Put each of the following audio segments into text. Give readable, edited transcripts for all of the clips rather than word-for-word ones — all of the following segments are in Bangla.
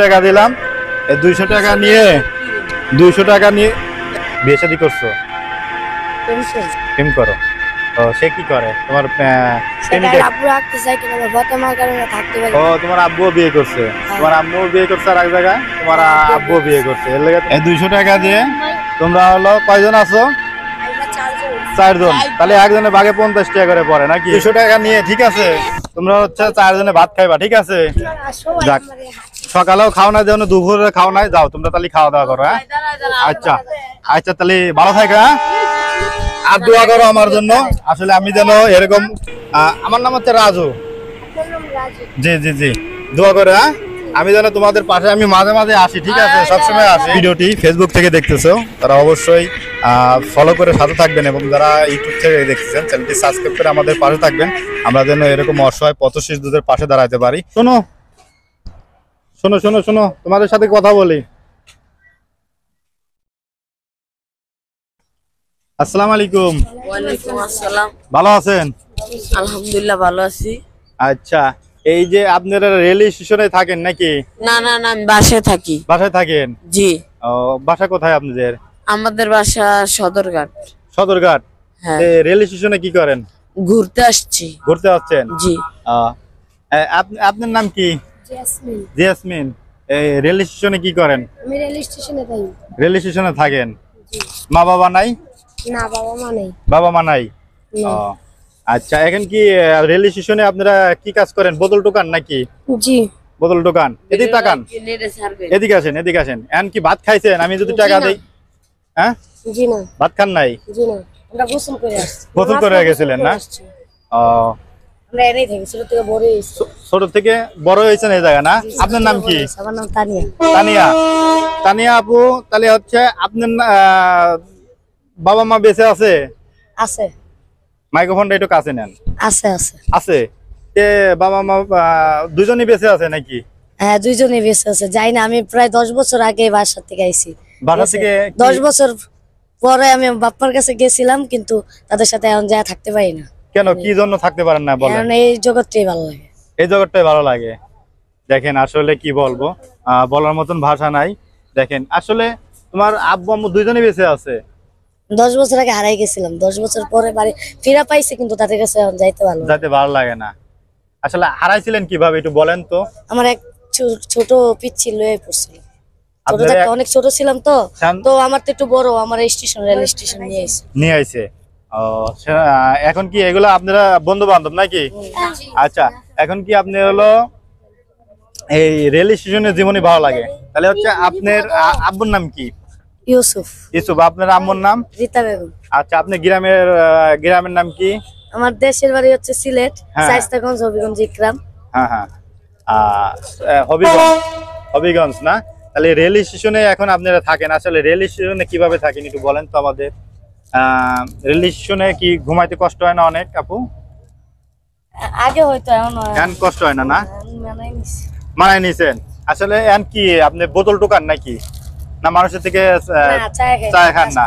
টাকা দিলাম, এই 200 টাকা নিয়ে 200 টাকা নিয়ে বিয়ে শাদী করছো? প্রেম করো? ও সে কি করে তোমার তোমার আব্বুও বিয়ে করছে? তোমার আম্মুও বিয়ে করছে আর এক জায়গায় তোমার আব্বুও বিয়ে করছে। এর লেগে এই 200 টাকা দিয়ে তোমরা হলো কয়জন আছো? 4 জন। তাহলে একজনের ভাগে 50 টাকা করে পড়ে নাকি? 200 টাকা নিয়ে ঠিক আছে, তোমরা হচ্ছে 4 জনে ভাত খাইবা, ঠিক আছে? যাক, সকালেও খাও না, যেন দুপুরে খাও নাই, যাও তোমরা তাহলে খাওয়া দাওয়া করো। হ্যাঁ আচ্ছা আচ্ছা, তাহলে ভালো থাকো। হ্যাঁ, আর দোয়া করো আমার জন্য, আসলে আমি যেন এরকম। আমার নাম হচ্ছে রাজু। জি জি জি, দোয়া করো। হ্যাঁ, আমি যেন তোমাদের পাশে, আমি মাঝে মাঝে আসি, ঠিক আছে? সবসময় আসি। ভিডিওটি ফেসবুক থেকে দেখতেছো তারা অবশ্যই ফলো করে সাথে থাকবেন, এবং যারা ইউটিউব থেকে দেখতেছেন চ্যানেলটি সাবস্ক্রাইব করে আমাদের পাশে থাকবেন, আমরা যেন এরকম অসহায় পথ শিশুদের পাশে দাঁড়াতে পারি। শোনো শোনো শোনো শোনো, তোমাদের সাথে কথা বলি। আসসালামু আলাইকুম। ওয়ালাইকুম আসসালাম। ভালো আছেন? আলহামদুলিল্লাহ ভালো আছি। আচ্ছা, এই যে আপনারা রেল স্টেশনে থাকেন নাকি? না না না, আমি বাসায় থাকি। বাসায় থাকেন? জি। ও, বাসা কোথায় আপনাদের? আমাদের বাসা সদরঘাট। সদরঘাট। হ্যাঁ। রেল স্টেশনে কি করেন? ঘুরতে আসছি। ঘুরতে আসছেন? জি। আপনার নাম কি? জেসমিন। জেসমিন। এই রেল স্টেশনে কি করেন? আমি রেল স্টেশনে থাকি। রেল স্টেশনে থাকেন? মা বাবা নাই? না, বাবা মা নেই। বাবা মা নাই? ও আচ্ছা, এখন কি রেল স্টেশনে আপনারা কি কাজ করেন? বোতল দোকান নাকি? জি। বোতল দোকান। এদিকে তাকান, এদিকে আসেন, এদিকে আসেন। এখন কি ভাত খাইছেন? আমি যদি টাকা দেই? হ্যাঁ, জি না। ভাত খান নাই? জি না, আমরা গোসল করে আসছি। গোসল করে গেছিলেন না? ও, আমরা এনেই থাকি, ছোট থেকে বড় হয়েছি। ছোট থেকে বড় হয়েছেন এই জায়গা না? আপনার নাম কি? আমার নাম তানিয়া। তানিয়া। তানিয়া আপু, তাহলে হচ্ছে আপনার বাবা মা বেঁচে আছে? আছে। মাইক্রোফোনটা একটু কাছে নেন। আছে আছে আছে। বাবা মা দুজনই বেঁচে আছে নাকি? হ্যাঁ, দুইজনে বেঁচে আছে। যাই না, আমি প্রায় 10 বছর আগে বাসা থেকে আইছি। বাসা থেকে 10 বছর পরে আমি বাপ্পার কাছে গেছিলাম, কিন্তু তাদের সাথে এখন যা থাকতে পারি না। কেন, কি জন্য থাকতে পারেন না বলেন? কারণ এই জগৎটাই ভালো লাগে। এই জগৎটাই ভালো লাগে। দেখেন, আসলে কি বলবো, বলার মতন ভাষা নাই। দেখেন, আসলে তোমার আব্বু আম্মু দুইজনই বেঁচে আছে। 10 বছর আগে হারাই গেছিলাম, 10 বছর পরে বাড়ি ফিরা পাইছি, কিন্তু তাদের কাছে এখন যাইতে ভালো লাগে না। আসলে হারাইছিলেন কিভাবে একটু বলেন তো? আমার এক ছোট পিচ্ছি লয়ে পড়ছিল। ছোট থাকতে অনেক ছোট ছিলাম তো, তো আমার তো একটু বড়, আমার রেল স্টেশন নিয়ে আইছে। ও, এখন কি এগুলো আপনারা বন্ধু বান্ধব নাকি? আচ্ছা, এখন কি আপনি হলো এই রেল স্টেশনের জীবনই ভালো লাগে? তাহলে হচ্ছে আপনার আব্বুর নাম কি? ইউসুফ। ইউসুফ। আপনার আম্মুর নাম? রীতা বেগম। আচ্ছা, আপনার গ্রামের নাম কি? আমার দেশের বাড়ি হচ্ছে সিলেট, শায়েস্তাগঞ্জ, হবিগঞ্জ গ্রাম। হ্যাঁ হ্যাঁ, হবিগঞ্জ। হবিগঞ্জ না? তাহলে রেল স্টেশনে এখন আপনারা থাকেন, আসলে রেল স্টেশনে কিভাবে থাকেন একটু বলেন তো আমাদের। রেল স্টেশনে কি ঘুমাইতে কষ্ট হয় না অনেক আপু? আগে হয়তো, এখন কষ্ট হয় না? না, মানায় নিছেন। আসলে এখন কি আপনি বোতল টোকান নাকি, না মানুষের থেকে চা খান? না,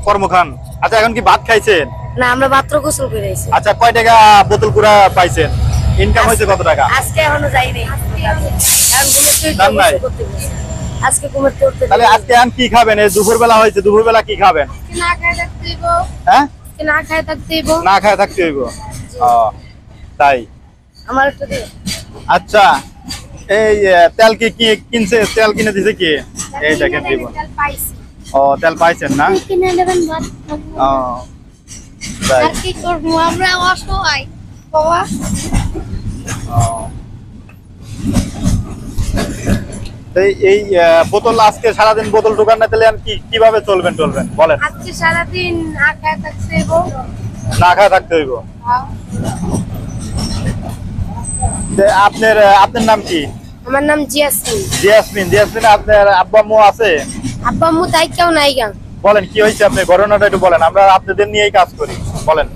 কর্ম খান। আচ্ছা, এখন কি ভাত খাইছেন? না, আমরা মাত্র গোসল করে আইছি। আচ্ছা, কয় টাকা বোতল কুড়া পাইছেন? ইনকাম হয়েছে কত টাকা? আজকে এখনো যাই নাই, আজকে ঘুমাতে উঠতে। তাহলে আজকে এখন কি খাবেন? এই দুপুরবেলা হয়েছে, দুপুরবেলা কি খাবেন? না খায় থাকতে হইব। হ্যাঁ, না খায় থাকতে হইব। না খায় থাকতে হইব। ও তাই? আমার একটু দিও। আচ্ছা, এই তেল কি কিনছে? তেল কিনে দিছে কি? এই দেখেন দিব। ও, তেল পাইছেন না? কিনে নেবেন ভাত। ও তাই। আর কি করব, আমরা অসহায় বাবা। এই বোতল আজকে সারাদিন বোতল ঢোকান না, তাহলে কিভাবে চলবেন বলেন? আজকে সারাদিন না খায় থাকতে হইব। না খায় থাকতে হইব। আপনার নাম কি? আমার নাম জিয়াসমিন। জিয়াসমিন। জিয়াসমিন, আপনার আব্বা আম্মু আছে? আব্বা আম্মু তাই কেউ নাই গা। বলেন কি হয়েছে, আপনি ঘটনাটা একটু বলেন, আমরা আপনাদের নিয়েই কাজ করি। বলেন,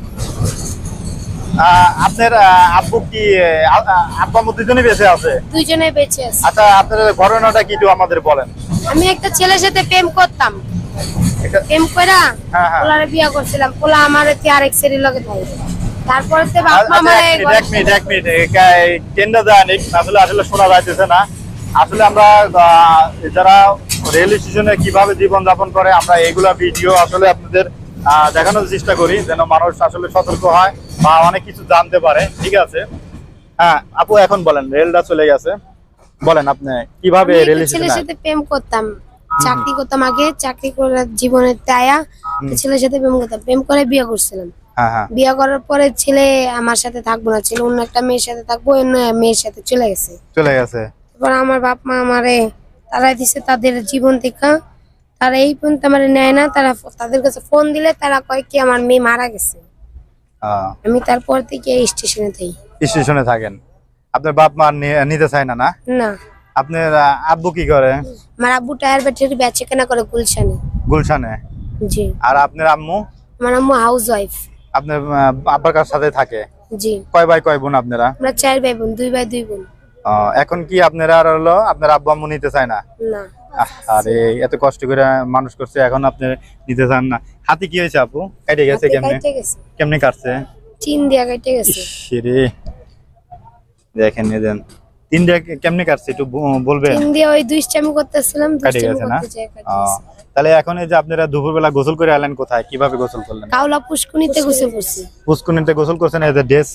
আপনার আব্বু কি আব্বা আম্মু দুজনেই বেঁচে আছে? দুইজনে বেঁচে আছে। আচ্ছা, আপনার ঘটনাটা কি একটু আমাদের বলেন। আমি একটা ছেলের সাথে প্রেম করতাম, প্রেম কইরা ওলারে বিয়া করছিলাম। পোলা আমার আরেক ছেলের লগে থাকে। তারপরে তো বাপ মা মারা এক মিনিট টেন্ডার দেন, আসলে শোনা যাইতেছে না। আসলে আমরা যারা রেল স্টেশনে কিভাবে জীবন যাপন করে আমরা এইগুলা ভিডিও আসলে আপনাদের দেখানোর চেষ্টা করি, যেন মানুষ আসলে সতর্ক হয় বা অনেক কিছু জানতে পারে। ঠিক আছে, হ্যাঁ আপু এখন বলেন, রেলটা চলে গেছে, বলেন আপনি কিভাবে রেল ছেলের স্টেশনে সাথে প্রেম করতাম, চাকরি করতাম আগে, চাকরি করে জীবনের তায়া ছেলের সাথে প্রেম করতাম, প্রেম করে বিয়ে করছিলাম। হ্যাঁ হ্যাঁ বিয়ে করার পরে ছেলে আমার সাথে থাকবো না, ছেলে অন্য একটা মেয়ের সাথে থাকবো, অন্য মেয়ের সাথে চলে গেছে। চলে গেছে। তারপর আমার বাপ মা আমারে তারাই দিছে তাদের জীবন থেকে, তারা এই পর্যন্ত আমার নেয় না। তারা তাদের কাছে ফোন দিলে তারা কয় কি আমার মেয়ে মারা গেছে। আমি তারপর থেকে স্টেশনে থাকি। স্টেশনে থাকেন, আপনার বাপ মা নিতে চায় না? না, না। আপনার আব্বু কি করে? আমার আব্বু টায়ার ব্যাটারি বেচে কেনা করে গুলশানে। গুলশানে? জি। আর আপনার আম্মু? আমার আম্মু হাউস ওয়াইফ। আপনার আব্বার কার সাথে থাকে? জি। কয় ভাই কয় বোন আপনারা? আমরা 4 ভাই বোন, 2 ভাই 2 বোন। এখন কি আপনারা আর হলো আপনার আব্বু আম্মু নিতে চায় না? না। আরে এত কষ্ট করে মানুষ করছে, এখন আপনি নিতে চান না। হাতি কি হয়েছে আপু? কেটে গেছে কেমনে? কেমনে কাটছে? চিন দিয়া কেটে গেছে। রে দেখেন নেন, তিন দিয়া কেমনে কাটছে একটু বলবেন? চিন দিয়া ওই দুষ্টামি করতেছিলাম, কেটে দুষ্টামি গেছে না? করতে চাই কেটে গেছে। তাহলে এখন এই যে আপনারা দুপুরবেলা গোসল করে এলেন কোথায়, কিভাবে গোসল করলেন? কাউলা পুষ্কুনিতে গোসল করছি। পুষ্কুনিতে গোসল করছেন, এই যে ড্রেস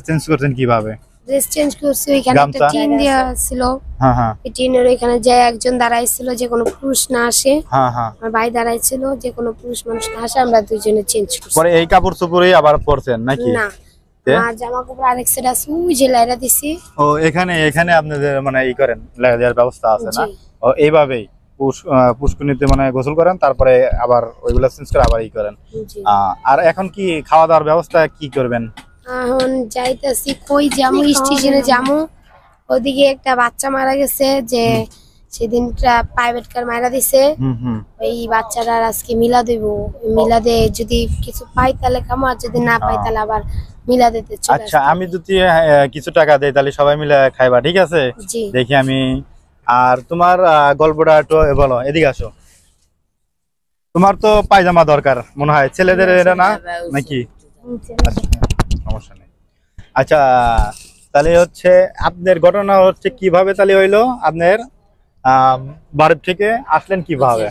চেঞ্জ করছেন কিভাবে? ড্রেস চেঞ্জ করছি, ওইখানে একটা গামছা? টিন দেয়া ছিল। হ্যাঁ হ্যাঁ এই টিনের ওইখানে যে একজন দাঁড়াইছিল, যে কোনো পুরুষ না আসে। হ্যাঁ হ্যাঁ। আমার ভাই দাঁড়াইছিল, যে কোনো পুরুষ মানুষ না আসে, আমরা দুইজনে চেঞ্জ করছি। পরে এই কাপড় চোপড়ই আবার পরছেন নাকি? না, আমার জামা কাপড় আরেক সেট আছে, ওই যে লাইরা দিছি। ও এখানে এখানে আপনাদের মানে ই করেন, লাগা দেওয়ার ব্যবস্থা আছে না? জি। ও এইভাবেই পুষ্কুনিতে মানে গোসল করেন, তারপরে আবার ওইগুলা চেঞ্জ করে আবার ই করেন। জি। আর এখন কি খাওয়া দাওয়ার ব্যবস্থা কি করবেন? এখন যাইতেছি, কই যামু, স্টেশনে যামু। ওদিকে একটা বাচ্চা মারা গেছে, যে সেদিনটা প্রাইভেট কার মারা দিছে। ওই বাচ্চাটার আজকে মিলা দেব, মিলাদে যদি কিছু পাই তাহলে খামো, আর যদি না পাই তাহলে আবার মিলাদেতে চলে আচ্ছা, আসবো। আমি যদি কিছু টাকা দেই তাহলে সবাই মিলে খাইবা, ঠিক আছে? জি। দেখি আমি। আর তোমার গল্পটা একটু বলো, এদিকে আসো। তোমার তো পায়জামা দরকার মনে হয়, ছেলেদের এটা না নাকি? আচ্ছা, সমস্যা নেই। আচ্ছা, তাহলে হচ্ছে আপনার ঘটনা হচ্ছে কিভাবে তাহলে হইলো, আপনার বাড়ির থেকে আসলেন কিভাবে?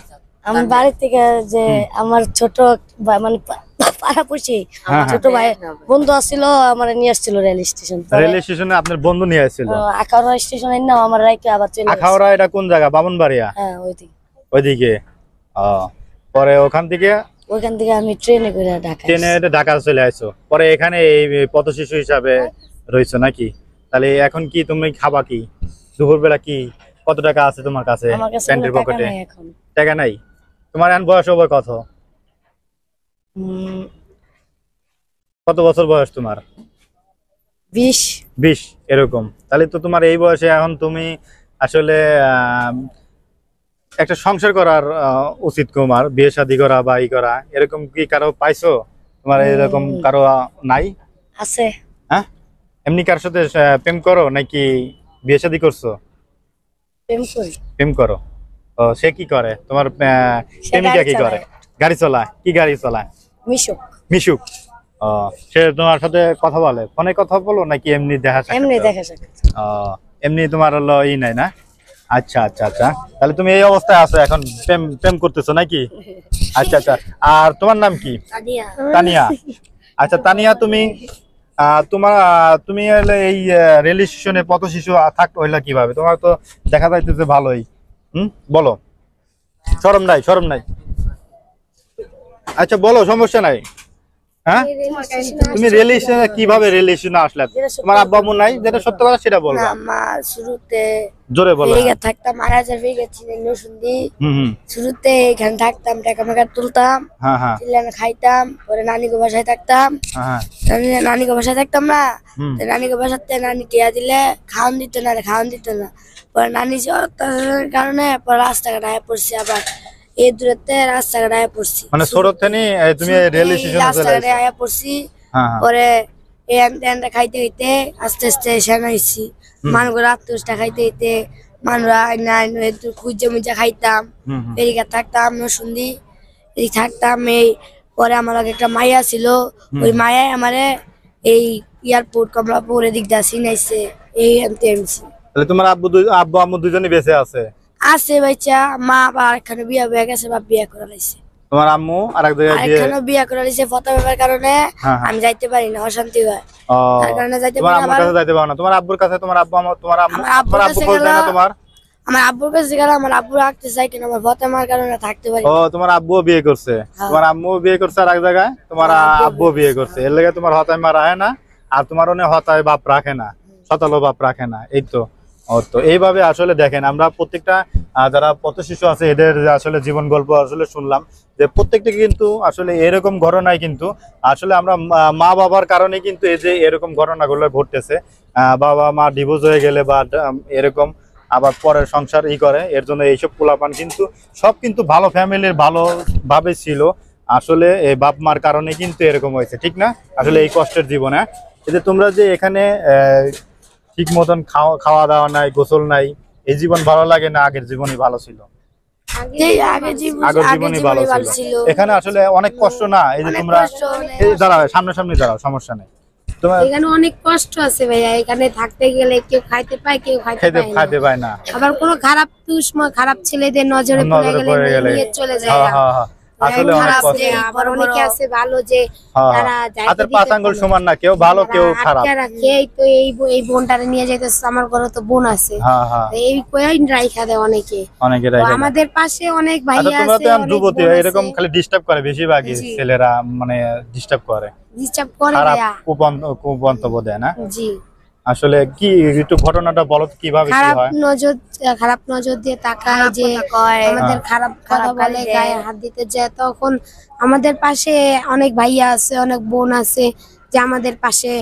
আমি বাড়ি থেকে যে আমার ছোট মানে পাড়াপড়শি ছোট ভাই বন্ধু আসছিল, আমার নিয়ে আসছিল রেল স্টেশন। রেল স্টেশনে আপনার বন্ধু নিয়ে আসছিল? আখাউড়া স্টেশনে নাও আমার রাইকে আবার চলে। আখাউড়া এটা কোন জায়গা? বামনবাড়িয়া? হ্যাঁ ওইদিকে। ওইদিকে। পরে ওখান থেকে আমি ট্রেনে করে ঢাকা, ট্রেনে ঢাকা চলে আসছো, পরে এখানে এই পথ শিশু হিসাবে রয়েছো নাকি? তাহলে এখন কি তুমি খাবা কি দুপুরবেলা? কি কত টাকা আছে তোমার কাছে প্যান্টের পকেটে? টাকা নাই? তোমার এখন বয়স হবে কত? কত বছর বয়স তোমার? 20 এরকম। তাহলে তো তোমার এই বয়সে এখন তুমি আসলে একটা সংসার করার উচিত, তোমার বিয়ে শাদী করা বা ই করা। এরকম কি কারো পাইছো তোমার? এরকম কারো নাই? আছে। হ্যাঁ, এমনি কার সাথে প্রেম করো নাকি বিয়ে শাদী করছো? প্রেম করো। ও, সে কি করে তোমার প্রেমিকা? কি করে? গাড়ি চালায়? কি গাড়ি চালায়? মিশুক। ও, সে তোমার সাথে কথা বলে? ফোনে কথা বলো নাকি এমনি দেখা সাক্ষাৎ? এমনি তোমার হলো ই নাই না? আচ্ছা আচ্ছা আচ্ছা, তাহলে তুমি এই অবস্থায় আছো এখন, প্রেম করতেছো নাকি? আচ্ছা আচ্ছা। আর তোমার নাম কি? তানিয়া। আচ্ছা তানিয়া, তুমি তুমি এই রেল স্টেশনে পথ শিশু থাকতে হইলা কিভাবে? তোমার তো দেখা যাইতেছে ভালোই। বলো, শরম নাই? আচ্ছা বলো, সমস্যা নাই। হ্যাঁ, তুমি রেল স্টেশনে কিভাবে রেল স্টেশনে আসলে? তোমার আব্বা আম্মু নাই? যেটা সত্য কথা সেটা বলবা। আমার শুরুতে জোরে বলো। থাকতাম, মারা শুরুতে এখানে থাকতাম, টাকা মেকা তুলতাম, খাইতাম, পরে নানিকে বাসায় থাকতাম। নানিকে বাসায় থাকতাম না, নানিকে বাসাতে নানি টিয়া দিলে খাওয়ান দিত না। পরে নানি কারণে পরে রাস্তাঘাট আয়া পড়ছি, আবার এই দূরত্বে রাস্তাঘাট আয়া পড়ছি। মানে ছোট থেকে তুমি রেল স্টেশনে রাস্তাঘাটে আয়া পড়ছি। পরে খাইতে খাইতে আস্তে আস্তে সেনা হয়েছি। মানুষ আত্মীয়টা খাইতে খাইতে মানুষরা খুঁজে মুজা খাইতাম, এদিকে থাকতাম নসুন্দি, এদিকে থাকতাম। এই পরে আমার একটা মাইয়া ছিল, ওই মায়াই আমারে এই এয়ারপোর্ট কমলাপুর এদিক দা চিনাইছে, এই আনতে আনছি। তাহলে তোমার আব্বু আম্মু দুজনই বেঁচে আছে? আছে বাচ্চা, মা আবার এখানে বিয়া হয়ে গেছে, বাপ বিয়া করে লাইছে। তোমার আম্মু আরেক জায়গায় বিয়ে? এখানে বিয়া করে লাইছে ফতেমার কারণে। আমি যাইতে পারি না, অশান্তি হয়, তার কারণে যাইতে পারি না। তোমার আম্মুর কাছে যাইতে পারো না? তোমার আব্বুর কাছে তোমার আব্বু তোমার আব্বু খোঁজ দেয় না তোমার? আমার আব্বুর কাছে গেলে আমার আব্বু রাখতে চাই কিনা, আমার ফতেমার কারণে থাকতে পারি। ও তোমার আব্বুও বিয়ে করছে? তোমার আম্মু বিয়ে করছে আর এক জায়গায়, তোমার আব্বু বিয়ে করছে, এর লেগে তোমার হতায় মা রাখে না, আর তোমার অনেক হতায় বাপ রাখে না, শতালো বাপ রাখে না। এই তো তো এইভাবে আসলে দেখেন, আমরা প্রত্যেকটা যারা পথ শিশু আছে এদের আসলে জীবন গল্প আসলে শুনলাম, যে প্রত্যেকটা কিন্তু আসলে এরকম ঘটনায় কিন্তু আসলে আমরা মা বাবার কারণে কিন্তু এই যে এরকম ঘটনাগুলো ঘটতেছে। বাবা মা ডিভোর্স হয়ে গেলে বা এরকম আবার পরের সংসার করে, এর জন্য এইসব পোলাপান কিন্তু সব কিন্তু ভালো ফ্যামিলির ভালোভাবে ছিল, আসলে এই বাপ মার কারণে কিন্তু এরকম হয়েছে, ঠিক না? আসলে এই কষ্টের জীবনে এই যে তোমরা যে এখানে ঠিক মতন খাওয়া দাওয়া নাই, গোসল নাই, এই জীবন ভালো লাগে না আগের জীবনই ভালো ছিল? আগের জীবনই ভালো ছিল। এখানে আসলে অনেক কষ্ট না? এই যে তোমরা দাঁড়াও, সামনাসামনি দাঁড়াও, সমস্যা নেই। এখানে অনেক কষ্ট আছে ভাইয়া, এখানে থাকতে গেলে কেউ খাইতে পায়, কেউ খাইতে পায় না। আবার কোনো খারাপ খারাপ ছেলেদের নজরে পড়ে গেলে নিয়ে চলে যায়। আসলে অনেক কষ্ট। আবার অনেকে আছে ভালো, যে তারা হাতের পাঁচ আঙ্গুল সমান না, কেউ ভালো কেউ খারাপ। তো এই বোনটারে নিয়ে যাইতেছে, আমার ঘরে তো বোন আছে, এই কয়েন রাইখা দেয় অনেকে। আমাদের পাশে অনেক ভাইয়া আছে, যুবতী এরকম খালি ডিস্টার্ব করে, বেশিরভাগই ছেলেরা মানে ডিস্টার্ব করে, কুমন্তব্য দেয় না? জি। আসলে কি একটু ঘটনাটা বলো, কিভাবে কি হয়? খারাপ নজর দিয়ে তাকায়, যে আমাদের খারাপ কথা বলে, গায়ে হাত দিতে যায়। তখন আমাদের পাশে অনেক ভাইয়া আছে, অনেক বোন আছে, যে আমাদের পাশে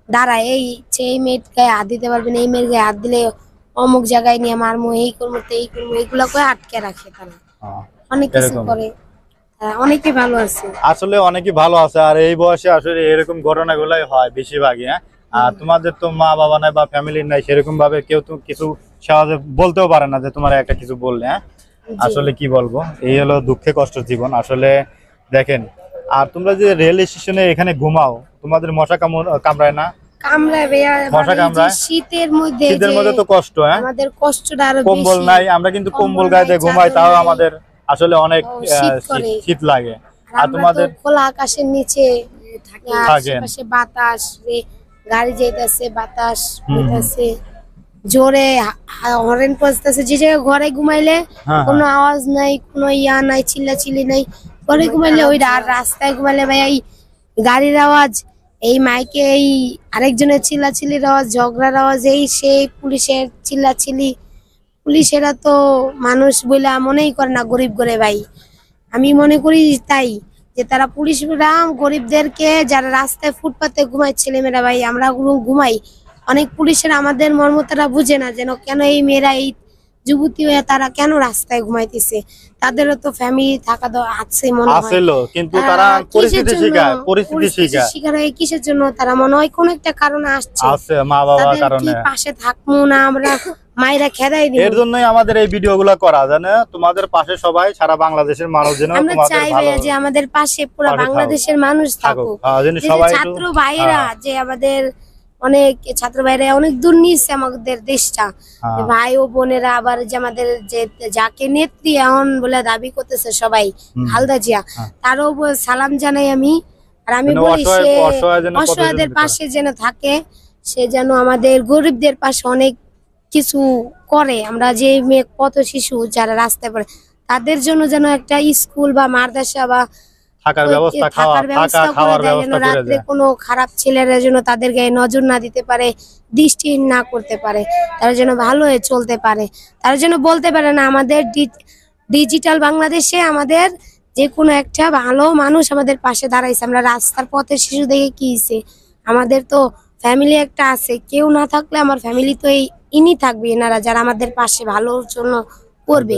দাঁড়ায়, এই মেয়ের গায়ে হাত দিতে পারবে না, এই মেয়ের গায়ে হাত দিলে অমুক জায়গায় নিয়ে মারমু, এই করবো এই করবো, এইগুলা করে আটকে রাখে তারা, অনেক কিছু করে। অনেকে ভালো আছে, আসলে অনেকে ভালো আছে, আর এই বয়সে আসলে এরকম ঘটনাগুলাই হয় বেশিরভাগই। আর তোমাদের তো মা বাবা নাই বা ফ্যামিলি নাই, সেরকম ভাবে কেউ তো কিছু সহজে বলতেও পারে না যে তোমার একটা কিছু বললে। আসলে কি বলবো, এই হলো দুঃখে কষ্টের জীবন আসলে। দেখেন, আর তোমরা যে রেল স্টেশনে এখানে ঘুমাও, তোমাদের মশা কামড়ায় না? মশা কামড়ায় শীতের মধ্যে তো কষ্ট। আমাদের কষ্টটা আরো কম্বল নাই, আমরা কিন্তু কম্বল গায়ে দিয়ে ঘুমাই, তাও আমাদের আসলে অনেক শীত লাগে। আর তোমাদের খোলা আকাশের নিচে আশেপাশে বাতাস, গাড়ি যাইতেছে, বাতাস হইতেছে, জোরে হরেন বাজতেছে। যে জায়গায় ঘরে ঘুমাইলে কোনো আওয়াজ নাই, কোনো ইয়া নাই, চিল্লাচিল্লি নাই, ঘরে ঘুমাইলে ওই। আর রাস্তায় ঘুমাইলে ভাই এই গাড়ির আওয়াজ, এই মাইকে এই আরেকজনের চিল্লাচিল্লির আওয়াজ, ঝগড়ার আওয়াজ, এই সেই পুলিশের চিল্লাচিল্লি। পুলিশেরা তো মানুষ বলে মনেই করে না, গরিব করে ভাই। আমি মনে করি তাই, যে তারা পুলিশরা গরিবদেরকে, যারা রাস্তায় ফুটপাতে ঘুমায় ছেলেমেয়েরা, ভাই আমরা ঘুমাই, অনেক পুলিশের আমাদের মর্ম তারা বুঝে না, যেন কেন এই মেয়েরা, এই যুবতী হয়ে তারা কেন রাস্তায় ঘুমাইতেছে। তাদেরও তো ফ্যামিলি থাকা আছে মনে হয়, কিন্তু তারা পরিস্থিতি শিকার হয়। কিসের জন্য তারা মনে হয় কোন একটা কারণে আসছে, মা বাবার কারণে। পাশে থাকবো না আমরা, মায়েরা খেদাই দিই। এর জন্যই আমাদের এই ভিডিওগুলো করা, জানো? তোমাদের পাশে সবাই, সারা বাংলাদেশের মানুষ যেন আমরা চাই যে আমাদের পাশে পুরো বাংলাদেশের মানুষ থাকুক, ছাত্র ভাইয়েরা, যে আমাদের অনেক ছাত্র ভাইরা অনেক দূর নিচ্ছে আমাদের দেশটা, ভাই ও বোনেরা। আবার যে আমাদের যে যাকে নেত্রী এখন বলে দাবি করতেছে সবাই, খালেদা জিয়া, তারও সালাম জানাই আমি। আর আমি বলি, সে অসহায়দের পাশে যেন থাকে, সে যেন আমাদের গরিবদের পাশে অনেক কিছু করে। আমরা যে মেয়ে পথ শিশু যারা রাস্তায় পড়ে, তাদের জন্য যেন একটা স্কুল বা মাদ্রাসা বা থাকার ব্যবস্থা করে দেয়, যেন রাত্রে কোনো খারাপ ছেলেরা যেন তাদের গায়ে নজর না দিতে পারে, দৃষ্টিহীন না করতে পারে, তারা যেন ভালো হয়ে চলতে পারে, তারা যেন বলতে পারে না আমাদের ডিজিটাল বাংলাদেশে আমাদের যে কোনো একটা ভালো মানুষ আমাদের পাশে দাঁড়াইছে। আমরা রাস্তার পথে শিশু দেখে কি হয়েছে, আমাদের তো ফ্যামিলি একটা আছে, কেউ না থাকলে আমার ফ্যামিলি তো ইনি থাকবে, এনারা যারা আমাদের পাশে ভালোর জন্য করবে,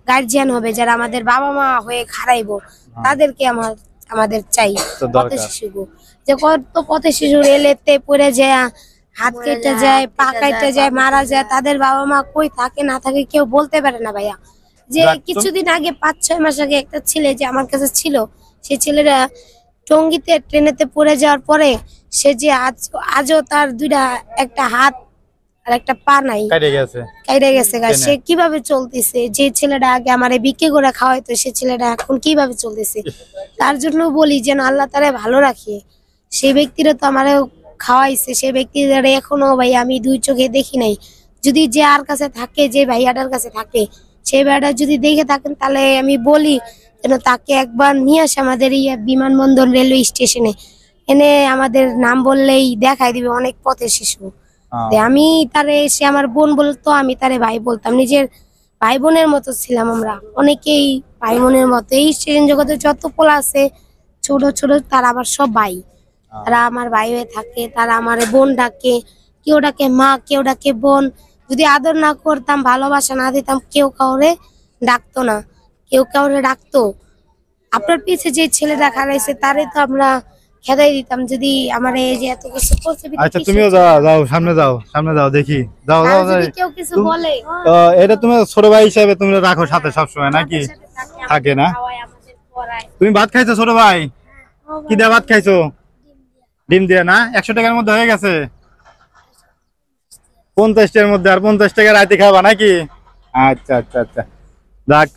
গার্জিয়ান হবে, যারা আমাদের বাবা মা হয়ে খাড়াইবো, তাদেরকে আমাদের চাই। পথে শিশু, যে কত পথে শিশু রেলেতে পড়ে যায়, হাত কেটে যায়, পা কেটে যায়, মারা যায়, তাদের বাবা মা কই থাকে না থাকে কেউ বলতে পারে না ভাইয়া। যে কিছুদিন আগে 5-6 মাস আগে একটা ছেলে যে আমার কাছে ছিল, সেই ছেলেরা টঙ্গীতে ট্রেনেতে পড়ে যাওয়ার পরে সে যে আজও তার একটা হাত আর একটা পা নাই, কেটে গেছে। সে কিভাবে চলতেছে? যে ছেলেটা আগে আমারে বিক্রি করে খাওয়াইতো সে ছেলেটা এখন কিভাবে চলতেছে? তার জন্য বলি যেন আল্লাহ তারে ভালো রাখে। সেই ব্যক্তিরা তো আমারে খাওয়াইছে, সেই ব্যক্তিদের এখনো ভাই আমি দুই চোখে দেখি নাই। যদি যে আর কাছে থাকে, যে ভাইয়াটার কাছে থাকে, সেই ভাইয়াটা যদি দেখে থাকেন তাহলে আমি বলি যেন তাকে একবার নিয়ে আসে আমাদের এই বিমানবন্দর রেলওয়ে স্টেশনে, এনে আমাদের নাম বললেই দেখাই দিবে অনেক পথের শিশু। আমি তারে, সে আমার বোন বলতো, আমি তারে ভাই বলতাম, নিজের ভাই বোনের মতো ছিলাম আমরা, অনেকেই ভাই বোনের মতো। এই স্টেশন জগতে যত পোলা আছে ছোট ছোট, তারা আবার সব ভাই, তারা আমার ভাই হয়ে থাকে। তারা আমার বোন ডাকে, কেউ ডাকে মা, কেউ ডাকে বোন। যদি আদর না করতাম, ভালোবাসা না দিতাম, কেউ কাউরে ডাকতো না, কেউ কাউরে ডাকতো। আপনার পিছে যে ছেলেটা খারাইছে তারে তো আমরা খেদাই দিতাম যদি আমার এই যে এত কিছু করছে। আচ্ছা তুমিও যাও সামনে যাও দেখি, যাও যদি কেউ কিছু বলে, এটা তুমি ছোট ভাই হিসাবে তুমি রাখো সাথে সবসময় নাকি? থাকে না? তুমি ভাত খাইছো ছোট ভাই? কি দিয়ে ভাত খাইছো? ডিম দিয়ে না? 100 টাকার মধ্যে হয়ে গেছে? 50 টাকার মধ্যে আর 50 টাকা রাতে খাবা নাকি? আচ্ছা আচ্ছা আচ্ছা, যাক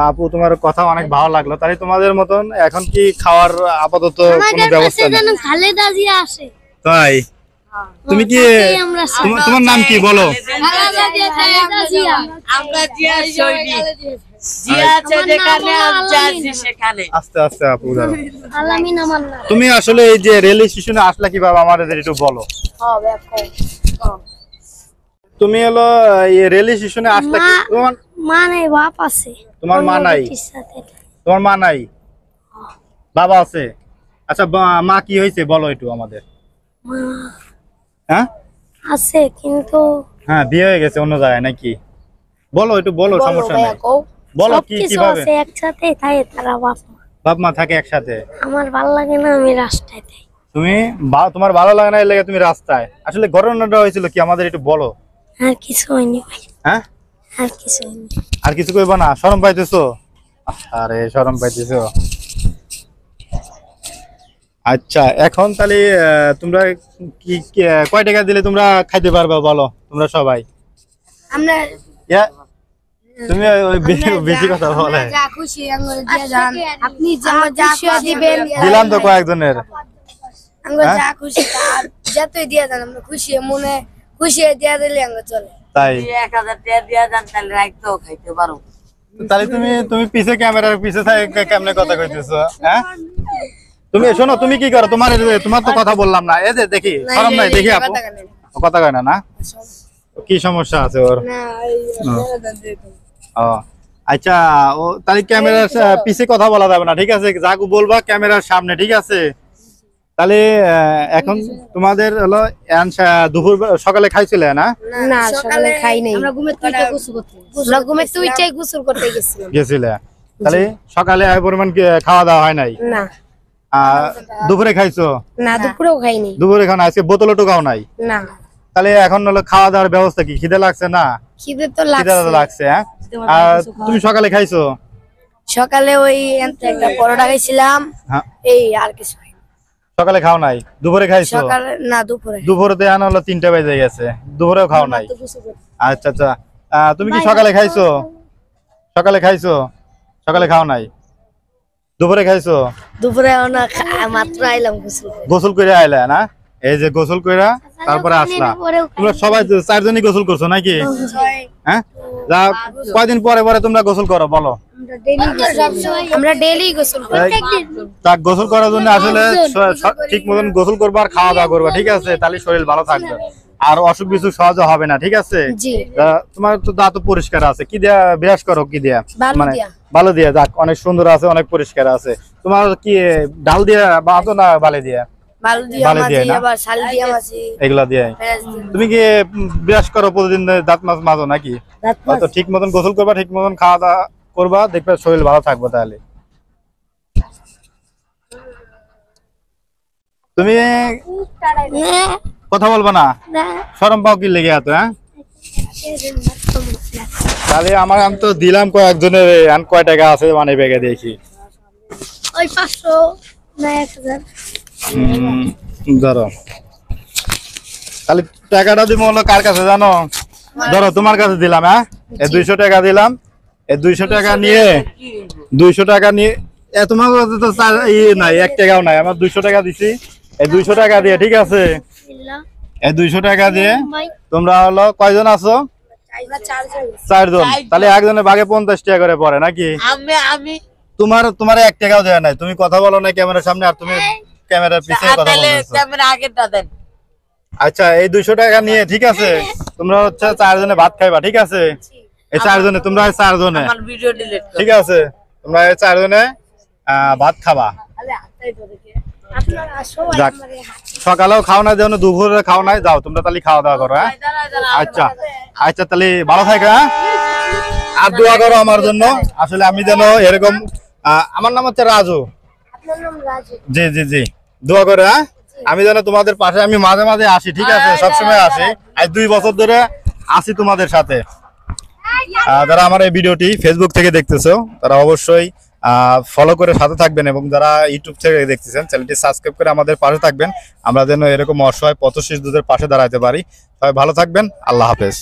আপু তোমার কথা অনেক ভালো লাগলো। তাহলে তোমাদের মতন এখন কি খাওয়ার আপাতত কোনো ব্যবস্থা নেই? তাই? তুমি কি, তোমার নাম কি বলো? আস্তে আস্তে আপু, তুমি আসলে এই যে রেল স্টেশনে আসলা কিভাবে আমাদের একটু বলো। তুমি হলো রেল স্টেশনে আসলা কি? তোমার মা নাই, বাপ আছে। তোমার মা নাই? তোমার মা নাই, বাবা আছে। আচ্ছা মা কি হয়েছে বলো একটু আমাদের। হ্যাঁ আছে কিন্তু, হ্যাঁ বিয়ে হয়ে গেছে অন্য জায়গায় নাকি? বলো একটু বলো, সমস্যা নেই, বলো কি কিভাবে। একসাথে থাকে তারা, বাপ মা থাকে একসাথে। আমার ভালো লাগে না, আমি রাস্তায় থাকি। তুমি তোমার ভালো লাগে না, এর লাগে তুমি রাস্তায়। আসলে ঘটনাটা হয়েছিল কি আমাদের একটু বলো। আর কিছু হয়নি ভাই, হ্যাঁ আর কিছু হয়নি। আর কিছু কইবা না? শরম পাইতেছো? আরে শরম পাইতেছো? আচ্ছা এখন তাহলে তোমরা কি কয় টাকা দিলে তোমরা খাইতে পারবে বলো তোমরা সবাই? আমরা তুমি বেশি কথা বলে। যা খুশি আমরা দিয়ে যান, আপনি যা খুশি দিবেন। দিলাম তো কয়েকজনের। আমরা যা খুশি যতই দিয়ে যান, আমরা খুশি মনে খুশি দিয়ে দিলে আমরা চলে। তাই 1000 টাকা দিয়া যান, তাহলে রাইতেও খাইতে পারো। তাহলে তুমি পিছে ক্যামেরার পিছে থেকে কেমনে কথা কইতেছো? হ্যাঁ তুমি শোনো, তুমি কি করো? তোমার তো কথা বললাম না, এই যে দেখি শরম নাই দেখি আপু কথা কয় না? না কি সমস্যা আছে ওর? ও আচ্ছা, ও তাহলে ক্যামেরার পিছে কথা বলা যাবে না, ঠিক আছে? যা বলবা ক্যামেরার সামনে, ঠিক আছে? তাহলে এখন তোমাদের হলো দুপুর সকালে খাইছিলে না? না সকালে খাই নাই, আমরা ঘুমে তুইটাই গোসল করতে গেছিলে। তাহলে সকালে পরিমাণ খাওয়া দাওয়া হয় নাই? না। দুপুরে খাইছো? না দুপুরেও খাইনি। দুপুরে খাও না? আজকে বোতলও টোকাও নাই? না। তাহলে এখন হলো খাওয়া দাওয়ার ব্যবস্থা কি? খিদে লাগছে না? খিদে তো লাগছে। হ্যাঁ আর তুমি সকালে খাইছো? সকালে ওই একটা পরোটা খাইছিলাম, এই আর কিছু। সকালে খাও নাই? দুপুরে খাইছো? সকালে না, দুপুরে তো হলো 3টা বেজে গেছে, দুপুরেও খাও নাই? আচ্ছা আচ্ছা, তুমি কি সকালে খাইছো? সকালে খাইছো? সকালে খাও নাই? দুপুরে খাইছো? দুপুরে মাত্র আইলাম, গোসল করে আইলা না? এই যে গোসল কইরা তারপরে আসলা। তোমরা সবাই 4 জনই গোসল করছো নাকি? হ্যাঁ যা কয়দিন পরে পরে তোমরা গোসল করো বলো? আমরা ডেইলি গোসল করি। তা গোসল করার জন্য আসলে ঠিক মতন গোসল করবা আর খাওয়া দাওয়া করবা, ঠিক আছে? তাহলে শরীর ভালো থাকবে আর অসুখ বিসুখ সহজে হবে না, ঠিক আছে? তোমার তো দাঁত পরিষ্কার আছে, কি দিয়া ব্রাশ করো? কি দিয়া? মানে ভালো দিয়া। যাক অনেক সুন্দর আছে, অনেক পরিষ্কার আছে। তোমার কি ডাল দিয়া বাতো না বালি দিয়া? এগুলা দিয়ে। তুমি কি ব্রাশ করো প্রতিদিন? দাঁত মাজো নাকি? ঠিক মতন গোসল করবা, ঠিক মতন খাওয়া দাওয়া করবা, দেখবে শরীর ভালো থাকবে। তাহলে তুমি কথা বলবা না? শরম পাও কি লেগে এত? হ্যাঁ তাহলে আমি তো দিলাম কয়েকজনের। কয় টাকা আছে মানে ব্যাগে দেখি? ওই 500 না 1000 ধরো। তাহলে টাকাটা দিব হলো কার কাছে জানো? ধরো তোমার কাছে দিলাম, হ্যাঁ এই 200 টাকা দিলাম। এই 200 টাকা নিয়ে 200 টাকা নিয়ে তোমার কাছে তো নাই, 1 টাকাও নাই। আমার 200 টাকা দিছি, এই 200 টাকা দিয়ে, ঠিক আছে, এই 200 টাকা দিয়ে তোমরা হলো কয়জন আছো? 4 জন। তাহলে একজনের ভাগে 50 টাকা করে পড়ে নাকি? আমি তোমার 1 টাকাও দেওয়া নাই। তুমি কথা বলো না ক্যামেরার সামনে, আর তুমি ক্যামেরার পিছনে কথা বলছো। ক্যামেরা আগেরটা দেন। আচ্ছা, এই 200 টাকা নিয়ে, ঠিক আছে, তোমরা হচ্ছে 4 জনে ভাত খাইবা, ঠিক আছে? এই 4 জনে, তোমরা 4 জনে, আমার ভিডিও ডিলিট কর। ঠিক আছে, তোমরা এই 4 জনে ভাত খাবা। যাক, সকালেও খাও না, যেন দুপুরে খাও নাই, যাও তোমরা তাহলে খাওয়া দাওয়া করো, হ্যাঁ? আচ্ছা আচ্ছা, তাহলে ভালো থাকো, হ্যাঁ? আর দোয়া করো আমার জন্য, আসলে আমি যেন এরকম, আমার নাম হচ্ছে রাজু। জি জি জি, দোয়া করো, হ্যাঁ? আমি যেন তোমাদের পাশে, আমি মাঝে মাঝে আসি, ঠিক আছে, সবসময় আসি। আজ 2 বছর ধরে আসি তোমাদের সাথে। যারা আমার এই ভিডিওটি ফেসবুক থেকে দেখতেছো তারা অবশ্যই ফলো করে সাথে থাকবেন, এবং যারা ইউটিউব থেকে দেখতেছেন চ্যানেলটি সাবস্ক্রাইব করে আমাদের পাশে থাকবেন। আমরা যেন এরকম অসহায় পথশিশুদের পাশে দাঁড়াতে পারি। সবাই ভালো থাকবেন, আল্লাহ হাফেজ।